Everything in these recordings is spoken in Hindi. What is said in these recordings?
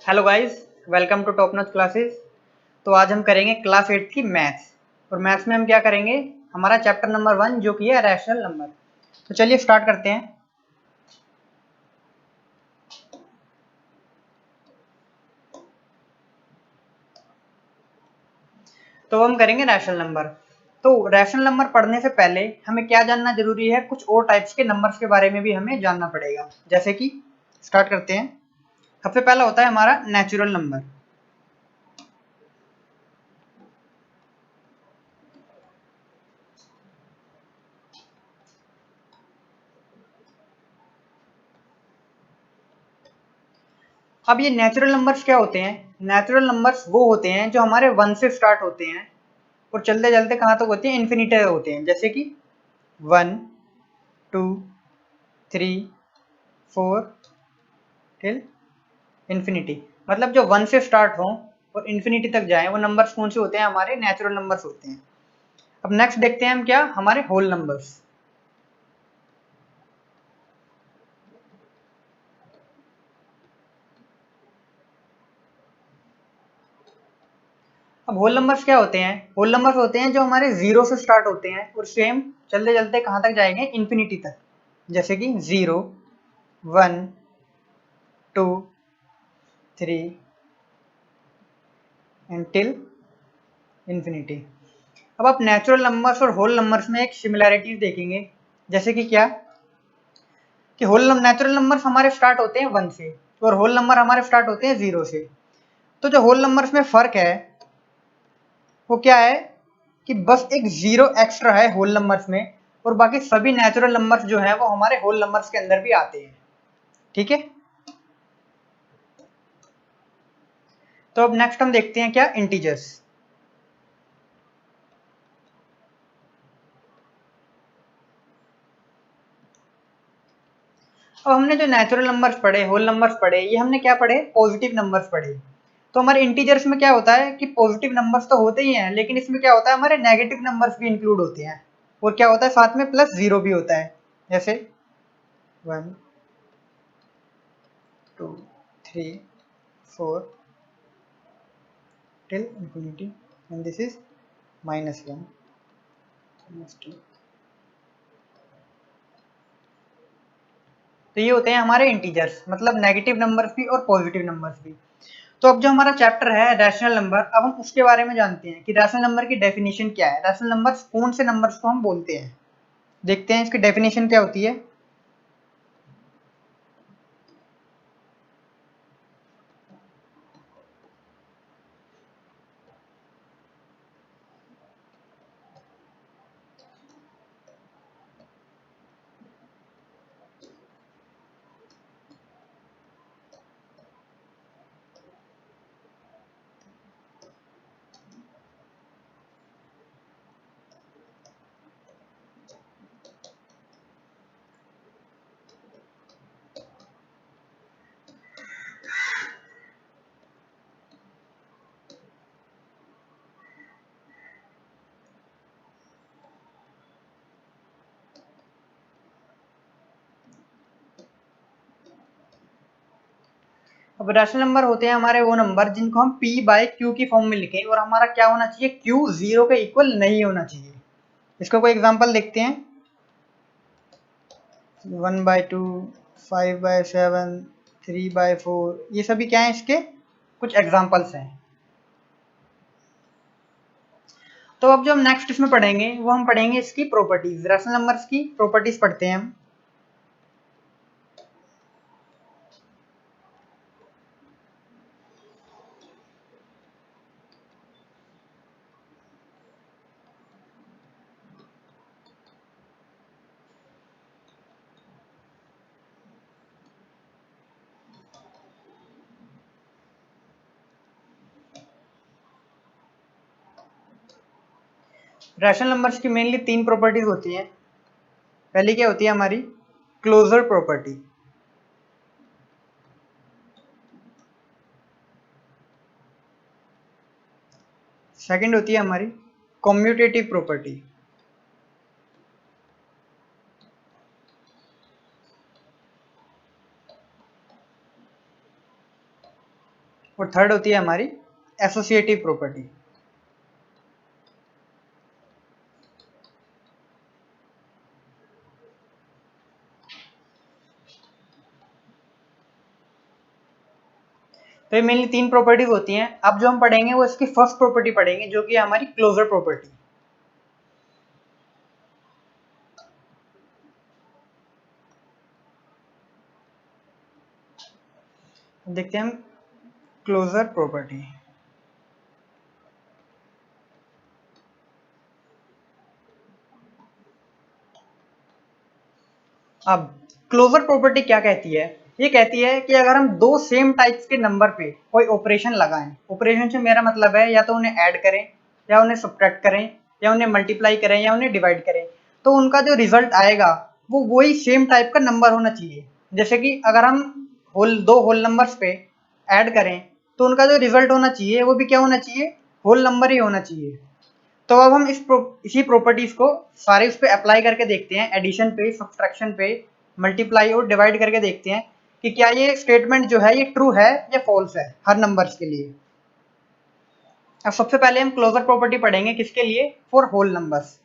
Hello guys, welcome to top notch classes. तो आज हम करेंगे क्लास 8 की मैथ्स। और मैथ्स में हम क्या करेंगे, हमारा चैप्टर नंबर 1 जो कि है रैशनल नंबर। तो चलिए स्टार्ट करते हैं। तो हम करेंगे रैशनल नंबर। तो रैशनल नंबर पढ़ने से पहले हमें क्या जानना जरूरी है, कुछ और टाइप्स के नंबर्स के बारे में भी हमें जानना पड़ेगा। जैसे कि स्टार्ट करते हैं। सबसे पहला होता है हमारा नेचुरल नंबर। अब ये नेचुरल नंबर्स क्या होते हैं? नेचुरल नंबर्स वो होते हैं जो हमारे 1 से स्टार्ट होते हैं और चलते चलते कहाँ तक होते हैं, इन्फिनिटी तक होते हैं। जैसे कि 1, 2, 3, 4 टिल इन्फिनिटी। मतलब जो 1 से स्टार्ट हो और इन्फिनिटी तक जाए वो नंबर्स कौन से होते हैं, हमारे नेचुरल नंबर्स होते हैं। अब नेक्स्ट देखते हैं हम क्या, हमारे होल नंबर्स। अब होल नंबर्स क्या होते हैं? होल नंबर्स होते हैं जो हमारे 0 से स्टार्ट होते हैं और सेम चलते चलते कहाँ तक जाएंगे, इन्फिनिटी तक। जैसे कि 0, 1, 2, 3 एंड टिल इन्फिनिटी। अब आप नेचुरल नंबर्स और होल नंबर्स में एक सिमिलैरिटी देखेंगे। जैसे कि क्या, कि होल नेचुरल नंबर्स हमारे स्टार्ट होते हैं 1 से और होल नंबर हमारे स्टार्ट होते हैं 0 से। तो जो होल नंबर्स में फर्क है वो क्या है, कि बस एक 0 एक्स्ट्रा है होल नंबर्स में और बाकी सभी नेचुरल नंबर्स जो है वो हमारे होल नंबर्स के अंदर भी आते हैं। ठीक है। तो अब नेक्स्ट हम देखते हैं क्या, इंटीजर्स। अब हमने जो नेचुरल नंबर्स पढ़े, होल नंबर्स पढ़े, ये हमने क्या पढ़े, पॉजिटिव नंबर्स पढ़े। तो हमारे इंटीजर्स में क्या होता है कि पॉजिटिव नंबर्स तो होते ही हैं, लेकिन इसमें क्या होता है, हमारे नेगेटिव नंबर्स भी इंक्लूड होते हैं। और क्या होता है, साथ में प्लस 0 भी होता है। जैसे 1, 2, 3, 4 till infinity and this is -1, -2। तो ये होते हैं हमारे इंटीजर्स, मतलब नेगेटिव नंबर्स भी और पॉजिटिव नंबर्स भी। तो अब जो हमारा चैप्टर है रैशनल नंबर, अब हम उसके बारे में जानते हैं कि रैशनल नंबर की डेफिनेशन क्या है, रैशनल नंबर्स कौन से नंबर्स को हम बोलते हैं। देखते हैं इसकी डेफिनेशन क्या होती है। अब रैशनल नंबर होते हैं हमारे वो नंबर जिनको हम p बाय क्यू की फॉर्म में लिखें और हमारा क्या होना चाहिए, q 0 के इक्वल नहीं होना चाहिए। इसका कोई एग्जांपल देखते हैं। 1/2, 5/7, 3/4, ये सभी क्या है, इसके कुछ एग्जांपल्स हैं। तो अब जो हम नेक्स्ट इसमें पढ़ेंगे वो हम पढ़ेंगे इसकी प्रॉपर्टीज, रैशनल नंबर्स की प्रॉपर्टीज पढ़ते हैं हम। रैशनल नंबर्स की मेनली 3 प्रॉपर्टीज होती हैं। पहली क्या होती है हमारी, क्लोजर प्रॉपर्टी। सेकंड होती है हमारी कम्यूटेटिव प्रॉपर्टी। और थर्ड होती है हमारी एसोसिएटिव प्रॉपर्टी। तो ये मेनली 3 प्रॉपर्टीज होती हैं। अब जो हम पढ़ेंगे वो इसकी फर्स्ट प्रॉपर्टी पढ़ेंगे, जो कि हमारी क्लोजर प्रॉपर्टी। देखते हैं हम क्लोजर प्रॉपर्टी। अब क्लोजर प्रॉपर्टी क्या कहती है? ये कहती है कि अगर हम दो सेम टाइप्स के नंबर पे कोई ऑपरेशन लगाएं, ऑपरेशन से मेरा मतलब है या तो उन्हें ऐड करें, या उन्हें सब्ट्रैक्ट करें, या उन्हें मल्टीप्लाई करें, या उन्हें डिवाइड करें, तो उनका जो रिजल्ट आएगा वो वही सेम टाइप का नंबर होना चाहिए। जैसे कि अगर हम दो होल नंबर्स पे ऐड करें तो उनका जो रिजल्ट होना चाहिए वो भी क्या होना चाहिए? होल नंबर ही होना चाहिए। तो अब हम इसी प्रॉपर्टीज को सारे उस पर अप्लाई करके देखते हैं, एडिशन पे, सब्सट्रैक्शन पे, मल्टीप्लाई और डिवाइड करके देखते हैं कि क्या ये स्टेटमेंट जो है ये ट्रू है या फॉल्स है हर नंबर्स के लिए। अब सबसे पहले हम क्लोजर प्रॉपर्टी पढ़ेंगे, किसके लिए? For whole numbers.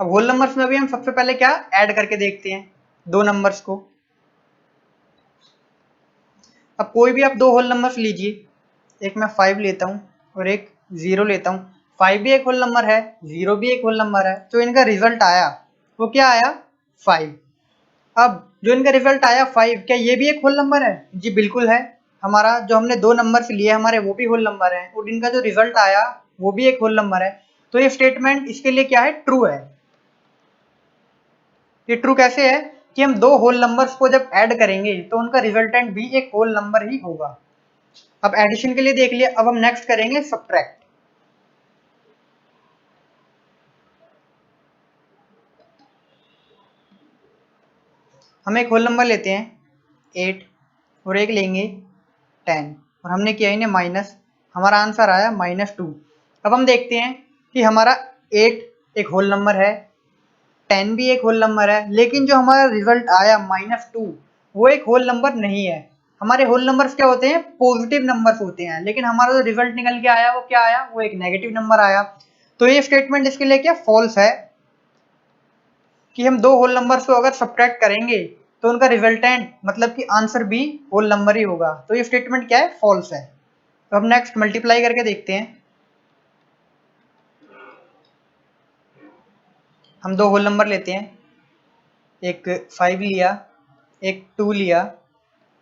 अब होल नंबर्स में भी हम सबसे पहले क्या ऐड करके देखते हैं, दो नंबर्स को। अब कोई भी आप दो होल नंबर्स लीजिए, एक मैं 5 लेता हूँ और एक 0 लेता हूँ। 5 भी एक होल नंबर है, 0 भी एक होल नंबर है, तो इनका रिजल्ट आया वो क्या आया? 5। अब जो इनका रिजल्ट आया 5, क्या ये भी एक होल नंबर है? जी बिल्कुल है। हमारा जो हमने दो नंबर्स लिए हमारे वो भी होल नंबर है, और इनका जो रिजल्ट आया वो भी एक होल नंबर है। तो ये स्टेटमेंट इसके लिए क्या है? ट्रू है। ये ट्रू कैसे है? कि हम दो होल नंबर्स को जब ऐड करेंगे तो उनका रिजल्टेंट भी एक होल नंबर ही होगा। अब एडिशन के लिए देख लिया, अब हम नेक्स्ट करेंगे सब्ट्रैक्ट। हम एक होल नंबर लेते हैं 8 और एक लेंगे 10, और हमने किया इन्हें माइनस, हमारा आंसर आया -2। अब हम देखते हैं कि हमारा 8 एक होल नंबर है, 10 भी एक होल नंबर है, लेकिन जो हमारा रिजल्ट आया -2 वो एक होल नंबर नहीं है। हमारे होल नंबर्स क्या होते हैं? पॉजिटिव नंबर्स होते हैं, लेकिन हमारा जो रिजल्ट निकल के आया वो क्या आया? वो एक नेगेटिव नंबर आया। तो ये स्टेटमेंट इसके लिए क्या फॉल्स है, कि हम दो होल नंबर्स को अगर सब्ट्रैक्ट करेंगे तो उनका रिजल्टेंट मतलब कि आंसर भी होल नंबर ही होगा। तो ये स्टेटमेंट क्या है? फॉल्स है। तो अब नेक्स्ट मल्टीप्लाई करके देखते हैं। हम दो होल नंबर लेते हैं, एक 5 लिया, एक 2 लिया,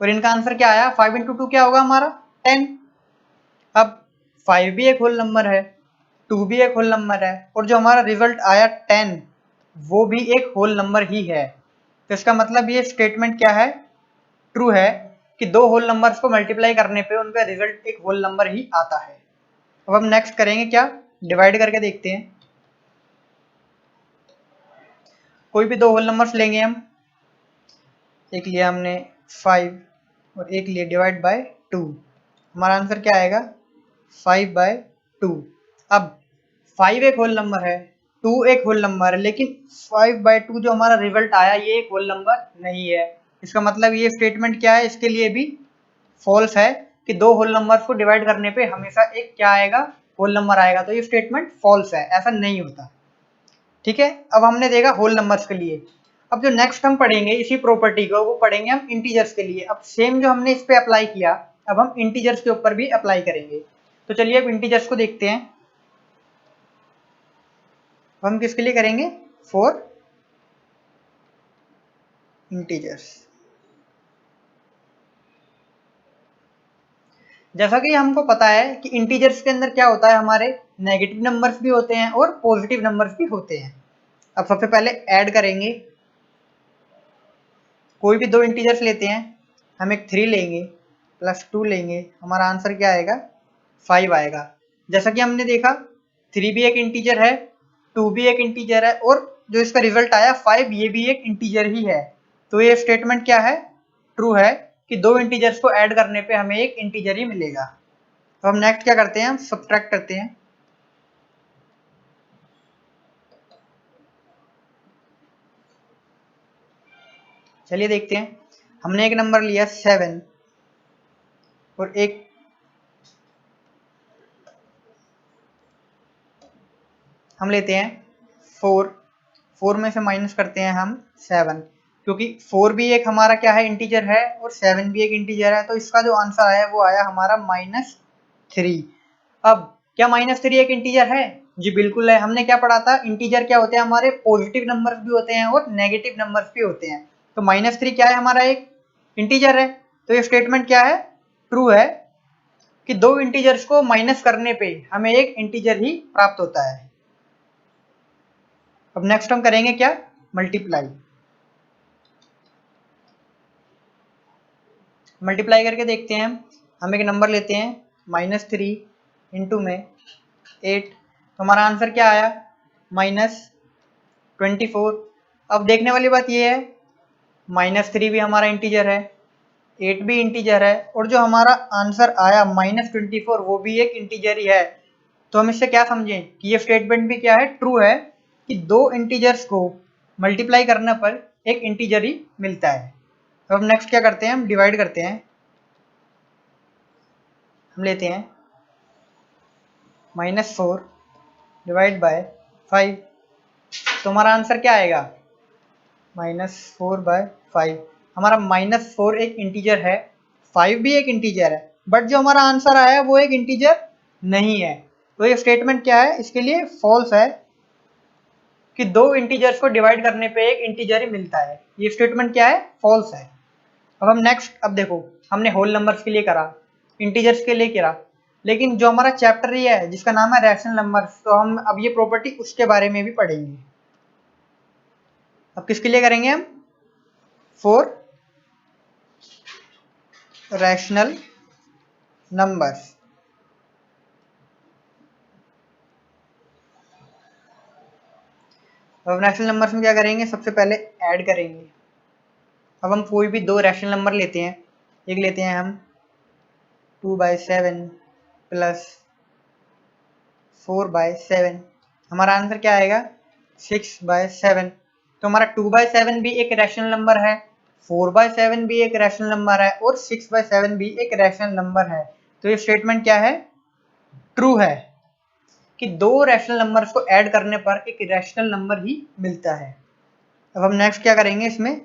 और इनका आंसर क्या आया? 5 इंटू 2 क्या होगा हमारा? 10। अब 5 भी एक होल नंबर है, 2 भी एक होल नंबर है, और जो हमारा रिजल्ट आया 10 वो भी एक होल नंबर ही है। तो इसका मतलब ये स्टेटमेंट क्या है? ट्रू है, कि दो होल नंबर्स को मल्टीप्लाई करने पे उनका रिजल्ट एक होल नंबर ही आता है। अब हम नेक्स्ट करेंगे क्या? डिवाइड करके देखते हैं। कोई भी दो होल नंबर्स लेंगे हम, एक लिया हमने 5 और एक लिया डिवाइड बाय 2, हमारा आंसर क्या आएगा? 5/2। अब 5 एक होल नंबर है, 2 एक होल नंबर है, लेकिन 5/2 जो हमारा रिजल्ट आया ये एक होल नंबर नहीं है। इसका मतलब ये स्टेटमेंट क्या है? इसके लिए भी फॉल्स है, कि दो होल नंबर्स को डिवाइड करने पे हमेशा एक क्या आएगा? होल नंबर आएगा। तो ये स्टेटमेंट फॉल्स है, ऐसा नहीं होता। ठीक है, अब हमने देखा होल नंबर्स के लिए। अब जो नेक्स्ट हम पढ़ेंगे इसी प्रॉपर्टी को, वो पढ़ेंगे हम इंटीजर्स के लिए। अब सेम जो हमने इस पे अप्लाई किया, अब हम इंटीजर्स के ऊपर भी अप्लाई करेंगे। तो चलिए अब इंटीजर्स को देखते हैं। हम किसके लिए करेंगे? For integers. जैसा कि हमको पता है कि इंटीजर्स के अंदर क्या होता है, हमारे नेगेटिव नंबर्स भी होते हैं और पॉजिटिव नंबर्स भी होते हैं। अब सबसे पहले ऐड करेंगे, कोई भी दो इंटीजर्स लेते हैं, हम एक 3 लेंगे प्लस 2 लेंगे, हमारा आंसर क्या आएगा? 5 आएगा। जैसा कि हमने देखा 3 भी एक इंटीजर है, 2 भी एक इंटीजर है, और जो इसका रिजल्ट आया 5 ये भी एक इंटीजर ही है। तो ये स्टेटमेंट क्या है? ट्रू है, कि दो इंटीजर्स को ऐड करने पे हमें एक इंटीजर ही मिलेगा। तो हम नेक्स्ट क्या करते हैं? हम सब्ट्रैक्ट करते हैं। चलिए देखते हैं। हमने एक नंबर लिया 7 और एक हम लेते हैं 4 में से माइनस करते हैं हम 7, क्योंकि 4 भी एक हमारा क्या है, इंटीजर है, और 7 भी एक इंटीजर है, तो इसका जो आंसर आया वो आया हमारा -3। अब क्या -3 एक इंटीजर है? जी बिल्कुल है। हमने क्या पढ़ा था, इंटीजर क्या होते हैं हमारे, पॉजिटिव नंबर्स भी होते हैं और नेगेटिव नंबर्स भी होते हैं। तो -3 क्या है हमारा, एक इंटीजर है। तो ये स्टेटमेंट क्या है, ट्रू है कि दो इंटीजर्स को माइनस करने पे हमें एक इंटीजर ही प्राप्त होता है। अब नेक्स्ट हम करेंगे क्या, मल्टीप्लाई करके देखते हैं। हम एक नंबर लेते हैं -3 इंटू में 8, तो हमारा आंसर क्या आया, -24। अब देखने वाली बात ये है, -3 भी हमारा इंटीजर है, 8 भी इंटीजर है, और जो हमारा आंसर आया -24 वो भी एक इंटीजर ही है। तो हम इससे क्या समझें कि ये स्टेटमेंट भी क्या है, ट्रू है कि दो इंटीजर्स को मल्टीप्लाई करने पर एक इंटीजर ही मिलता है। तो अब नेक्स्ट क्या करते हैं, हम डिवाइड करते हैं। हम लेते हैं -4 डिवाइड बाय 5, तो हमारा आंसर क्या आएगा, -4/5। हमारा -4 एक इंटीजर है, 5 भी एक इंटीजर है, बट जो हमारा आंसर आया वो एक इंटीजर नहीं है। तो ये स्टेटमेंट क्या है, इसके लिए फॉल्स है कि दो इंटीजर्स को डिवाइड करने पे एक इंटीजर ही मिलता है। ये स्टेटमेंट क्या है, फॉल्स है। अब हम नेक्स्ट, अब देखो हमने होल नंबर्स के लिए करा, इंटीजर्स के लिए करा, लेकिन जो हमारा चैप्टर ये है जिसका नाम है रैशनल नंबर्स, तो हम अब ये प्रॉपर्टी उसके बारे में भी पढ़ेंगे। अब किसके लिए करेंगे हम, फॉर रैशनल नंबर्स। अब रैशनल नंबर्स में क्या करेंगे, सबसे पहले ऐड करेंगे। अब हम कोई भी दो रैशनल नंबर लेते हैं, एक लेते हैं हम 2/7 प्लस 4/7, हमारा आंसर क्या आएगा 6/7। तो हमारा 2/7 भी एक रैशनल नंबर है, 4/7 भी एक रैशनल नंबर है, और 6/7 भी एक रैशनल नंबर है। तो ये स्टेटमेंट क्या है, ट्रू है कि दो रैशनल नंबर्स को ऐड करने पर एक रैशनल नंबर ही मिलता है। अब हम नेक्स्ट क्या करेंगे, इसमें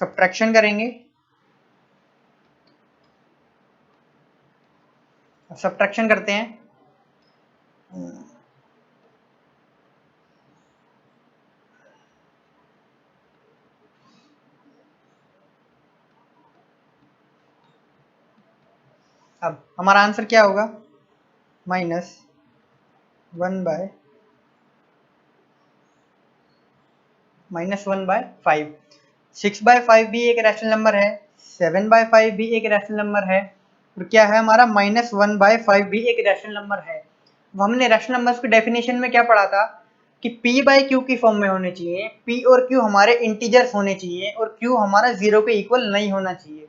सब्ट्रैक्शन करेंगे। सब्ट्रैक्शन करते हैं, अब हमारा आंसर क्या होगा, -1/5। 6/5 भी एक रैशनल नंबर है, 7/5 भी एक रैशनल नंबर है, और क्या है हमारा -1/5 भी एक रैशनल नंबर है। हमने रैशनल नंबर्स की डेफिनेशन में क्या पढ़ा था कि p/q की फॉर्म में होने चाहिए, p और q हमारे इंटीजर्स होने चाहिए, और q हमारा 0 के इक्वल नहीं होना चाहिए।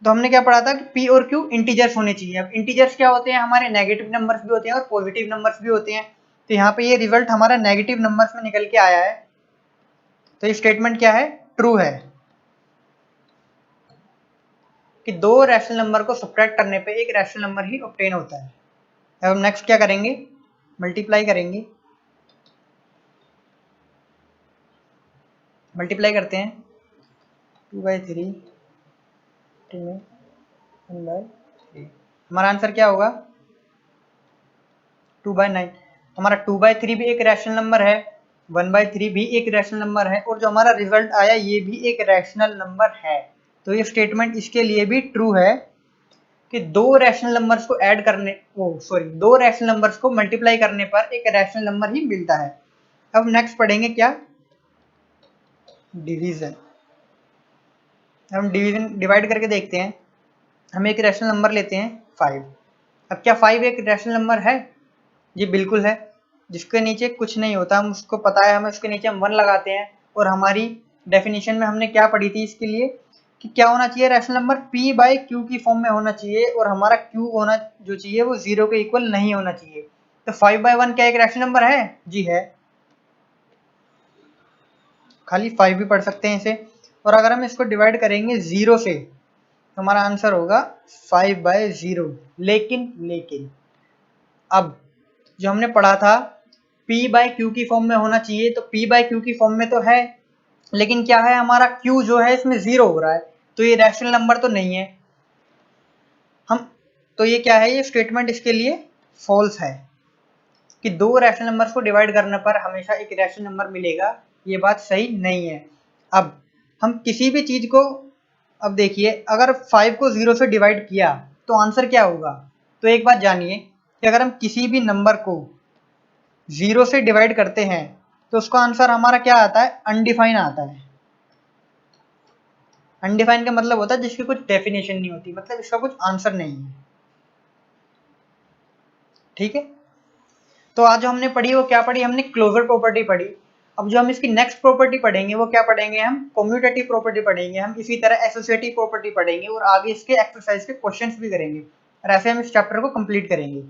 तो हमने क्या पढ़ा था कि p और q इंटीजर्स होने चाहिए। अब इंटीजर्स क्या होते हैं, हमारे नेगेटिव नंबर्स भी होते हैं और पॉजिटिव नंबर्स भी होते हैं। तो यहाँ पे ये रिजल्ट हमारा नेगेटिव नंबर्स में निकल के आया है। तो ये स्टेटमेंट क्या है, ट्रू है कि दो रैशनल नंबर को सब्ट्रैक्ट करने पे एक रैशनल नंबर ही ऑब्टेन होता है। अब हम नेक्स्ट क्या करेंगे, मल्टीप्लाई करेंगे। मल्टीप्लाई करते हैं 2/3 में 1/3, हमारा आंसर क्या होगा 2/9। हमारा 2/3 भी एक रैशनल नंबर है, 1/3 भी एक रैशनल नंबर है, और जो हमारा रिजल्ट आया ये भी एक रैशनल नंबर है। तो ये स्टेटमेंट इसके लिए भी ट्रू है कि दो रैशनल नंबर्स को ऐड करने, दो रैशनल नंबर्स को मल्टीप्लाई करने पर एक रैशनल नंबर ही मिलता है। अब नेक्स्ट पढ़ेंगे क्या, डिवीजन। हम डिवीजन डिवाइड करके देखते हैं। हम एक रैशनल नंबर लेते हैं 5। अब क्या 5 एक रैशनल नंबर है, जी बिल्कुल है। जिसके नीचे कुछ नहीं होता, हम उसको पता है, हमें उसके नीचे हम 1 लगाते हैं, और हमारी डेफिनेशन में हमने क्या पढ़ी थी इसके लिए कि क्या होना चाहिए, रैशनल नंबर p/q की फॉर्म में होना चाहिए, और हमारा q होना जो चाहिए वो 0 के इक्वल नहीं होना चाहिए। तो 5/1 क्या एक रैशनल नंबर है, जी है, खाली 5 भी पढ़ सकते हैं इसे। और अगर हम इसको डिवाइड करेंगे 0 से तो हमारा आंसर होगा 5/0। लेकिन अब जो हमने पढ़ा था p/q की फॉर्म में होना चाहिए, तो p/q की फॉर्म में तो है, लेकिन क्या है हमारा q जो है इसमें 0 हो रहा है, तो ये रैशनल नंबर तो नहीं है। तो ये क्या है, ये स्टेटमेंट इसके लिए फॉल्स है कि दो रैशनल नंबर्स को डिवाइड करने पर हमेशा एक रैशनल नंबर मिलेगा, ये बात सही नहीं है। अब हम किसी भी चीज को, अब देखिए अगर 5 को 0 से डिवाइड किया तो आंसर क्या होगा। तो एक बात जानिए कि अगर हम किसी भी नंबर को 0 से डिवाइड करते हैं तो उसका आंसर हमारा क्या आता है, अनडिफाइन आता है। अनडिफाइन का मतलब होता है जिसकी कुछ डेफिनेशन नहीं होती, मतलब इसका कुछ आंसर नहीं है। ठीक है, तो आज जो हमने पढ़ी वो क्या पढ़ी, हमने क्लोजर प्रॉपर्टी पढ़ी। अब जो हम इसकी नेक्स्ट प्रॉपर्टी पढ़ेंगे वो क्या पढ़ेंगे, हम कम्यूटेटिव प्रॉपर्टी पढ़ेंगे। हम इसी तरह एसोसिएटिव प्रॉपर्टी पढ़ेंगे और आगे इसके एक्सरसाइज के क्वेश्चंस भी करेंगे, और ऐसे हम इस चैप्टर को कंप्लीट करेंगे।